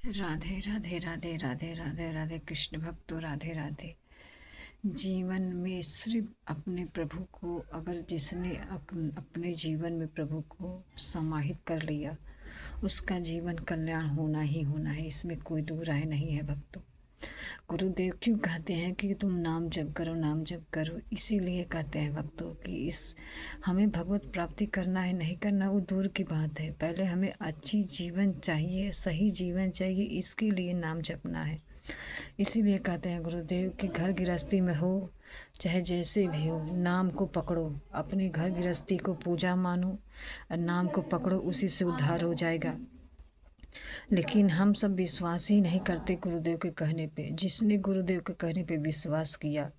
राधे राधे राधे राधे राधे राधे कृष्ण भक्तों, राधे राधे। जीवन में सिर्फ अपने प्रभु को, अगर जिसने अपने जीवन में प्रभु को समाहित कर लिया, उसका जीवन कल्याण होना ही होना है। इसमें कोई दो राय नहीं है भक्तों। गुरुदेव क्यों कहते हैं कि तुम नाम जप करो, नाम जप करो? इसीलिए कहते हैं भक्तों कि इस हमें भगवत प्राप्ति करना है, नहीं करना वो दूर की बात है। पहले हमें अच्छी जीवन चाहिए, सही जीवन चाहिए, इसके लिए नाम जपना है। इसीलिए कहते हैं गुरुदेव कि घर गृहस्थी में हो चाहे जैसे भी हो, नाम को पकड़ो, अपने घर गृहस्थी को पूजा मानो और नाम को पकड़ो, उसी से उद्धार हो जाएगा। लेकिन हम सब विश्वास ही नहीं करते गुरुदेव के कहने पे। जिसने गुरुदेव के कहने पे विश्वास किया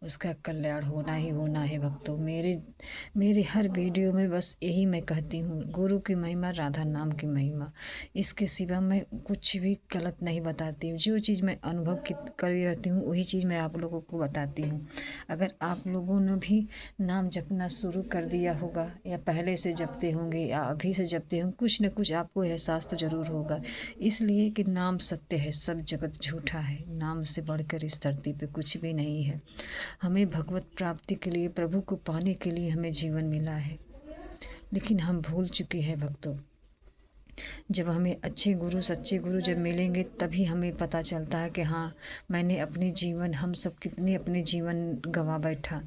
उसका कल्याण होना ही होना है भक्तों। मेरे हर वीडियो में बस यही मैं कहती हूँ, गुरु की महिमा, राधा नाम की महिमा। इसके सिवा मैं कुछ भी गलत नहीं बताती हूँ। जो चीज़ मैं अनुभव करी रहती हूँ वही चीज़ मैं आप लोगों को बताती हूँ। अगर आप लोगों ने भी नाम जपना शुरू कर दिया होगा, या पहले से जपते होंगे या अभी से जपते होंगे, कुछ न कुछ आपको एहसास तो ज़रूर होगा। इसलिए कि नाम सत्य है, सब जगत झूठा है। नाम से बढ़कर इस धरती पे कुछ भी नहीं है। हमें भगवत प्राप्ति के लिए, प्रभु को पाने के लिए हमें जीवन मिला है, लेकिन हम भूल चुके हैं भक्तों। जब हमें अच्छे गुरु, सच्चे गुरु जब मिलेंगे तभी हमें पता चलता है कि हाँ, मैंने अपने जीवन, हम सब कितने अपने जीवन गंवा बैठा,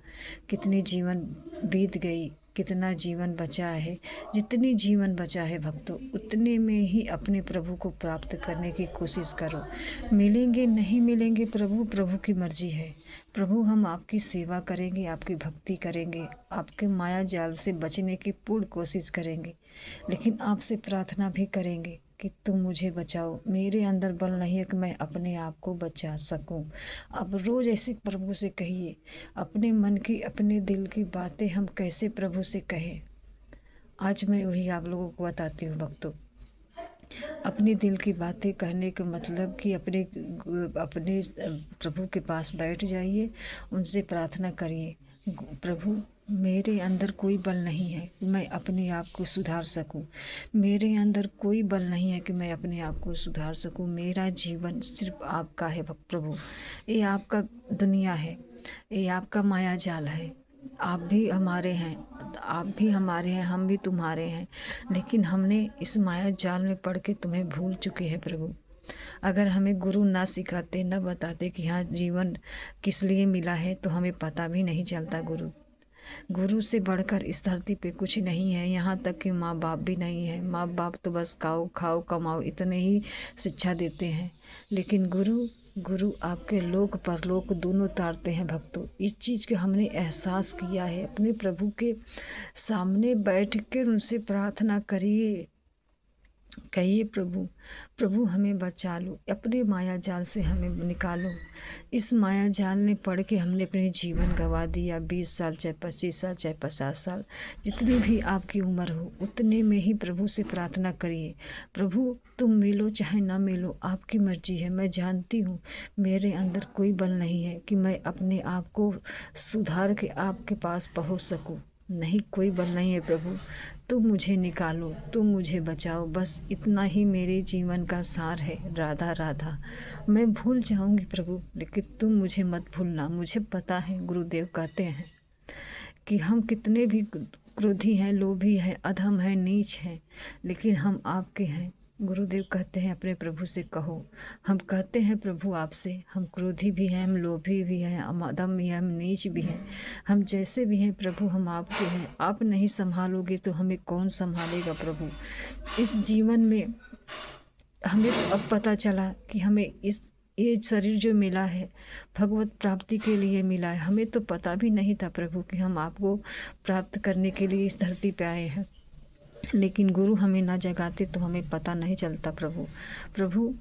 कितनी जीवन बीत गई, कितना जीवन बचा है। जितनी जीवन बचा है भक्तों, उतने में ही अपने प्रभु को प्राप्त करने की कोशिश करो। मिलेंगे नहीं मिलेंगे प्रभु, प्रभु की मर्जी है। प्रभु, हम आपकी सेवा करेंगे, आपकी भक्ति करेंगे, आपके माया जाल से बचने की पूर्ण कोशिश करेंगे। लेकिन आपसे प्रार्थना भी करेंगे कि तुम मुझे बचाओ। मेरे अंदर बल नहीं है कि मैं अपने आप को बचा सकूं। अब रोज़ ऐसे प्रभु से कहिए, अपने मन की, अपने दिल की बातें हम कैसे प्रभु से कहें। आज मैं वही आप लोगों को बताती हूँ भक्तों। अपने दिल की बातें कहने का मतलब कि अपने अपने प्रभु के पास बैठ जाइए, उनसे प्रार्थना करिए, प्रभु, मेरे अंदर कोई बल नहीं है कि मैं अपने आप को सुधार सकूं। मेरे अंदर कोई बल नहीं है कि मैं अपने आप को सुधार सकूं। मेरा जीवन सिर्फ आपका है प्रभु। ये आपका दुनिया है, ये आपका माया जाल है। आप भी हमारे हैं, आप भी हमारे हैं, हम भी तुम्हारे हैं। लेकिन हमने इस माया जाल में पड़ के तुम्हें भूल चुके हैं प्रभु। अगर हमें गुरु ना सिखाते, न बताते कि हाँ, जीवन किस लिए मिला है, तो हमें पता भी नहीं चलता। गुरु से बढ़कर इस धरती पे कुछ नहीं है। यहाँ तक कि माँ बाप भी नहीं है। माँ बाप तो बस खाओ खाओ कमाओ इतने ही शिक्षा देते हैं। लेकिन गुरु आपके लोक परलोक दोनों तारते हैं भक्तों। इस चीज़ का हमने एहसास किया है। अपने प्रभु के सामने बैठ कर उनसे प्रार्थना करिए, कहिए, प्रभु हमें बचा लो, अपने माया जाल से हमें निकालो। इस माया जाल में पड़ के हमने अपने जीवन गंवा दिया। 20 साल, चाहे 25 साल, चाहे 50 साल, जितनी भी आपकी उम्र हो, उतने में ही प्रभु से प्रार्थना करिए। प्रभु, तुम मिलो चाहे ना मिलो, आपकी मर्जी है। मैं जानती हूँ मेरे अंदर कोई बल नहीं है कि मैं अपने आप को सुधार के आपके पास पहुँच सकूँ। नहीं, कोई बल नहीं है प्रभु। तुम मुझे निकालो, तुम मुझे बचाओ, बस इतना ही मेरे जीवन का सार है। राधा राधा। मैं भूल जाऊंगी प्रभु, लेकिन तुम मुझे मत भूलना। मुझे पता है, गुरुदेव कहते हैं कि हम कितने भी क्रोधी हैं, लोभी हैं, अधम हैं, नीच हैं, लेकिन हम आपके हैं। गुरुदेव कहते हैं अपने प्रभु से कहो। हम कहते हैं प्रभु आपसे, हम क्रोधी भी हैं, हम लोभी भी हैं, हम अधम भी हैं, हम नीच भी हैं, हम जैसे भी हैं प्रभु, हम आपके हैं। आप नहीं संभालोगे तो हमें कौन संभालेगा प्रभु। इस जीवन में हमें अब पता चला कि हमें ये शरीर जो मिला है भगवत प्राप्ति के लिए मिला है। हमें तो पता भी नहीं था प्रभु कि हम आपको प्राप्त करने के लिए इस धरती पे आए हैं। लेकिन गुरु हमें ना जगाते तो हमें पता नहीं चलता प्रभु,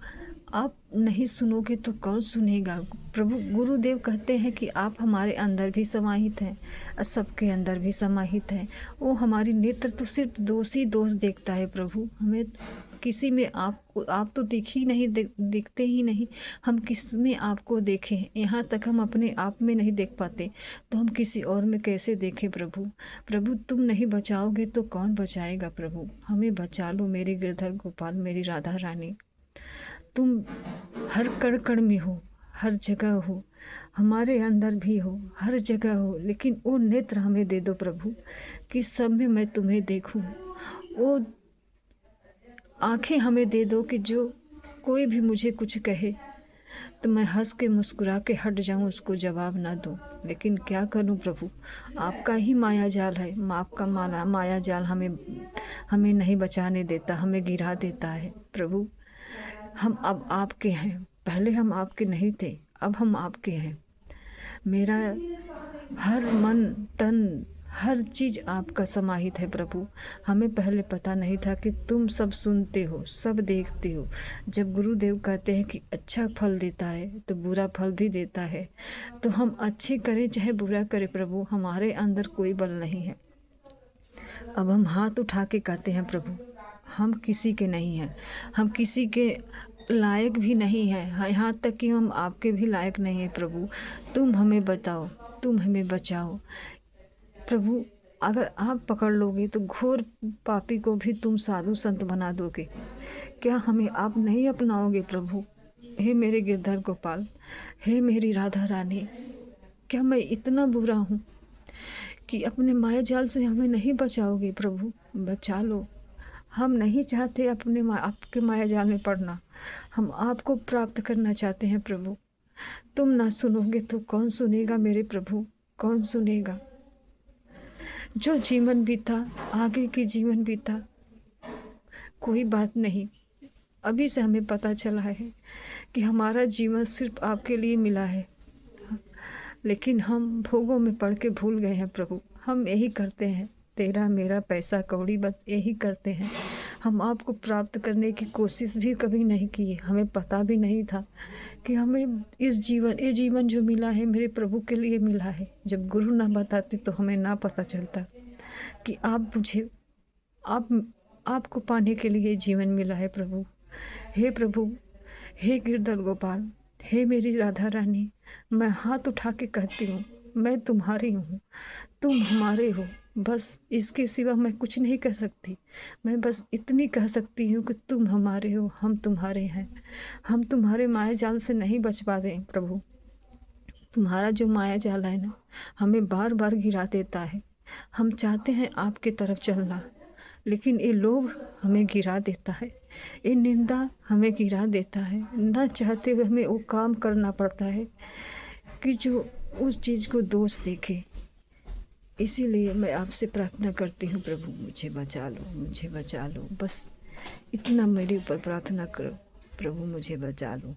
आप नहीं सुनोगे तो कौन सुनेगा प्रभु। गुरुदेव कहते हैं कि आप हमारे अंदर भी समाहित हैं और सबके अंदर भी समाहित हैं। वो हमारी नेत्र तो सिर्फ दोष देखता है प्रभु। हमें किसी में आप तो दिखते ही नहीं। हम किस में आपको देखें? यहाँ तक हम अपने आप में नहीं देख पाते तो हम किसी और में कैसे देखें प्रभु, तुम नहीं बचाओगे तो कौन बचाएगा प्रभु। हमें बचा लो मेरे गिरधर गोपाल, मेरी राधा रानी। तुम हर कण कण में हो, हर जगह हो, हमारे अंदर भी हो, हर जगह हो। लेकिन वो नेत्र हमें दे दो प्रभु कि सब में मैं तुम्हें देखूं। वो आँखें हमें दे दो कि जो कोई भी मुझे कुछ कहे तो मैं हंस के मुस्कुरा के हट जाऊं, उसको जवाब ना दूं। लेकिन क्या करूं प्रभु, आपका ही माया जाल है। आपका माया जाल हमें नहीं बचाने देता, हमें गिरा देता है प्रभु। हम अब आपके हैं, पहले हम आपके नहीं थे, अब हम आपके हैं। मेरा हर मन तन हर चीज़ आपका समाहित है प्रभु। हमें पहले पता नहीं था कि तुम सब सुनते हो, सब देखते हो। जब गुरुदेव कहते हैं कि अच्छा फल देता है तो बुरा फल भी देता है, तो हम अच्छे करें चाहे बुरा करें प्रभु, हमारे अंदर कोई बल नहीं है। अब हम हाथ उठा के कहते हैं प्रभु, हम किसी के नहीं हैं, हम किसी के लायक भी नहीं हैं, यहाँ तक कि हम आपके भी लायक नहीं हैं प्रभु। तुम हमें बताओ, तुम हमें बचाओ प्रभु। अगर आप पकड़ लोगे तो घोर पापी को भी तुम साधु संत बना दोगे। क्या हमें आप नहीं अपनाओगे प्रभु? हे मेरे गिरधर गोपाल, हे मेरी राधा रानी, क्या मैं इतना बुरा हूँ कि अपने माया जाल से हमें नहीं बचाओगे प्रभु? बचा लो। हम नहीं चाहते आपके माया जाल में पड़ना, हम आपको प्राप्त करना चाहते हैं प्रभु। तुम ना सुनोगे तो कौन सुनेगा मेरे प्रभु, कौन सुनेगा? जो जीवन बीता, आगे की जीवन बीता, कोई बात नहीं। अभी से हमें पता चला है कि हमारा जीवन सिर्फ आपके लिए मिला है, लेकिन हम भोगों में पड़ के भूल गए हैं प्रभु। हम यही करते हैं, तेरा मेरा पैसा कौड़ी, बस यही करते हैं। हम आपको प्राप्त करने की कोशिश भी कभी नहीं की। हमें पता भी नहीं था कि हमें ये जीवन जो मिला है मेरे प्रभु के लिए मिला है। जब गुरु ना बताते तो हमें ना पता चलता कि आपको पाने के लिए जीवन मिला है प्रभु। हे प्रभु, हे गिरधर गोपाल, हे मेरी राधा रानी, मैं हाथ उठा के कहती हूँ, मैं तुम्हारी हूँ, तुम हमारे हो। बस इसके सिवा मैं कुछ नहीं कह सकती। मैं बस इतनी कह सकती हूँ कि तुम हमारे हो, हम तुम्हारे हैं। हम तुम्हारे माया जाल से नहीं बच पाते प्रभु। तुम्हारा जो माया जाल है ना, हमें बार बार गिरा देता है। हम चाहते हैं आपके तरफ चलना, लेकिन ये लोभ हमें गिरा देता है, ये निंदा हमें गिरा देता है। ना चाहते हुए हमें वो काम करना पड़ता है कि जो उस चीज़ को दोष देखे। इसीलिए मैं आपसे प्रार्थना करती हूँ प्रभु, मुझे बचा लो, मुझे बचा लो। बस इतना मेरे ऊपर प्रार्थना करो प्रभु, मुझे बचा लो।